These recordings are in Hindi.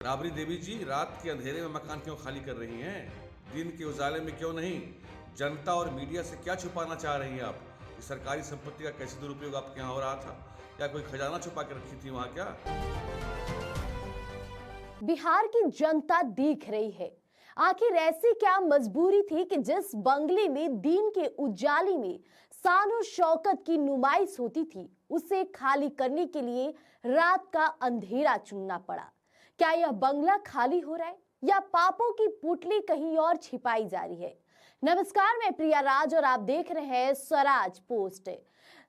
राबड़ी देवी जी, रात के अंधेरे में मकान क्यों खाली कर रही हैं? दिन के उजाले में क्यों नहीं? जनता और मीडिया से क्या छुपाना चाह रही हैं आप? कि सरकारी संपत्ति का कैसे दुरुपयोग आपके यहाँ हो रहा था? क्या कोई खजाना छुपा के रखी थी वहाँ क्या? बिहार की जनता देख रही है। आखिर ऐसी क्या मजबूरी थी कि जिस बंगले में दिन के उजाले में शान शौकत की नुमाइश होती थी, उसे खाली करने के लिए रात का अंधेरा चुनना पड़ा। क्या यह बंगला खाली हो रहा है या पापों की पुतली कहीं और छिपाई जा रही है? नमस्कार, मैं प्रिया राज और आप देख रहे हैं स्वराज पोस्ट।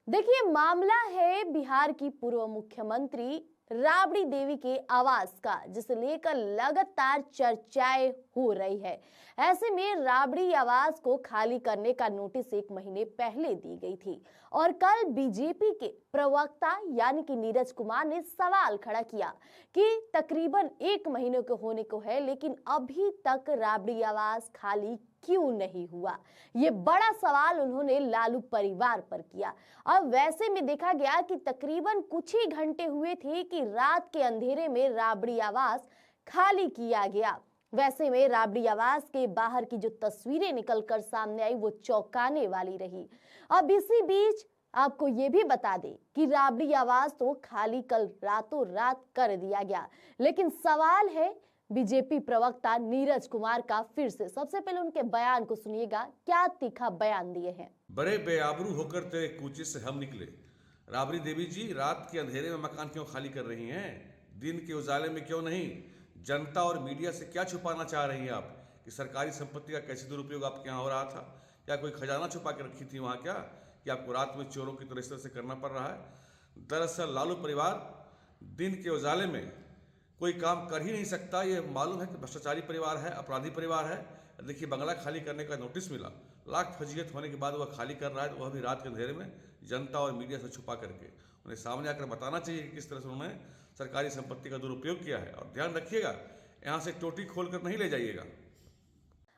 देखिए, मामला है बिहार की पूर्व मुख्यमंत्री राबड़ी देवी के आवास का, जिसे लेकर लगातार चर्चाएं हो रही है। ऐसे में राबड़ी आवास को खाली करने का नोटिस 1 महीने पहले दी गई थी और कल बीजेपी के प्रवक्ता यानी कि नीरज कुमार ने सवाल खड़ा किया कि तकरीबन 1 महीने को होने को है, लेकिन अभी तक राबड़ी आवास खाली क्यों नहीं हुआ। ये बड़ा सवाल उन्होंने लालू परिवार पर किया। अब वैसे में देखा गया कि तकरीबन कुछ ही घंटे हुए थे कि रात के अंधेरे में राबड़ी आवास खाली किया गया। वैसे में राबड़ी आवास के बाहर की जो तस्वीरें निकलकर सामने आई वो चौंकाने वाली रही। अब इसी बीच आपको ये भी बता दें कि राबड़ी आवास तो खाली कल रातों रात कर दिया गया, लेकिन सवाल है बीजेपी प्रवक्ता नीरज कुमार का फिर से। सबसे पहले उनके बयान को सुनिएगा, क्या तीखा बयान दिए हैं। बड़े बेआबरू होकर तेरे कूचे से हम निकले। राबड़ी देवी जी, रात के अंधेरे में मकान क्यों खाली कर रही हैं? दिन के उजाले में क्यों नहीं? जनता और मीडिया से क्या छुपाना चाह रही हैं आप? कि सरकारी संपत्ति का कैसे दुरुपयोग आपके यहाँ हो रहा था? क्या कोई खजाना छुपा के रखी थी वहाँ क्या? कि आपको रात में चोरों की तरह इस तरह से करना पड़ रहा है? दरअसल लालू परिवार दिन के उजाले में कोई काम कर ही नहीं सकता। ये मालूम है कि भ्रष्टाचारी परिवार है, अपराधी परिवार है। देखिए, बंगला खाली करने का नोटिस मिला, लाख फजीहत होने के बाद वह खाली कर रहा है, वह भी रात के अंधेरे में, जनता और मीडिया से छुपा करके। उन्हें सामने आकर बताना चाहिए कि किस तरह से उन्होंने सरकारी संपत्ति का दुरुपयोग किया है। और ध्यान रखिएगा, यहाँ से टोटी खोल कर नहीं ले जाइएगा।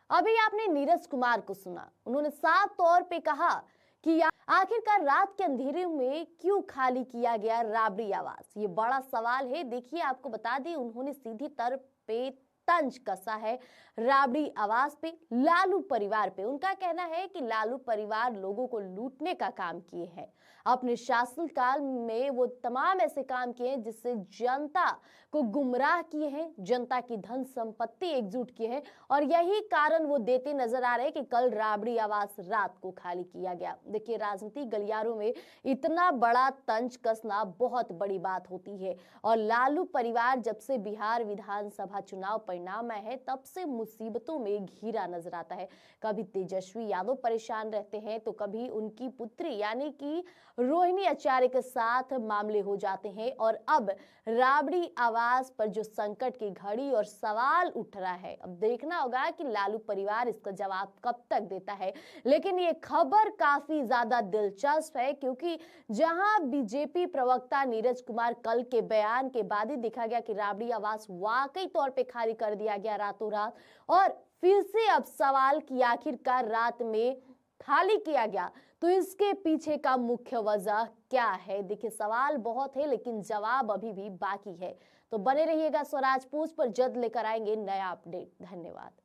अभी आपने नीरज कुमार को सुना, उन्होंने साफ तौर पे कहा कि आखिरकार रात के अंधेरे में क्यों खाली किया गया राबड़ी आवास। ये बड़ा सवाल है। देखिए, आपको बता दें, उन्होंने सीधी तौर पे तंज कसा है राबड़ी आवास पे, लालू परिवार पे। उनका कहना है कि लालू परिवार लोगों को लूटने का काम किए हैं। अपने शासनकाल में वो तमाम ऐसे काम किए हैं जिससे जनता को गुमराह किए हैं, जनता की धन संपत्ति एकजुट किए हैं, और यही कारण वो देते नजर आ रहे हैं कि कल राबड़ी आवास रात को खाली किया गया। देखिए, राजनीतिक गलियारों में इतना बड़ा तंज कसना बहुत बड़ी बात होती है, और लालू परिवार जब से बिहार विधानसभा चुनाव परिणाम है तब से मुसीबतों में घिरा नजर आता है। कभी तेजस्वी यादव परेशान रहते हैं तो कभी उनकी पुत्री यानी कि रोहिणी आचार्य के साथ मामले हो जाते हैं, और अब राबड़ी आवास पर जो संकट की घड़ी और सवाल उठ रहा है, अब देखना होगा कि लालू परिवार इसका जवाब कब तक देता है। लेकिन ये खबर काफी ज्यादा दिलचस्प है, क्योंकि जहां बीजेपी प्रवक्ता नीरज कुमार कल के बयान के बाद ही देखा गया कि राबड़ी आवास वाकई तौर पे खाली कर दिया गया रातों रात, और फिर से अब सवाल कि आखिरकार रात में खाली किया गया तो इसके पीछे का मुख्य वजह क्या है। देखिए, सवाल बहुत है लेकिन जवाब अभी भी बाकी है। तो बने रहिएगा स्वराज पोस्ट पर, जल्द लेकर आएंगे नया अपडेट। धन्यवाद।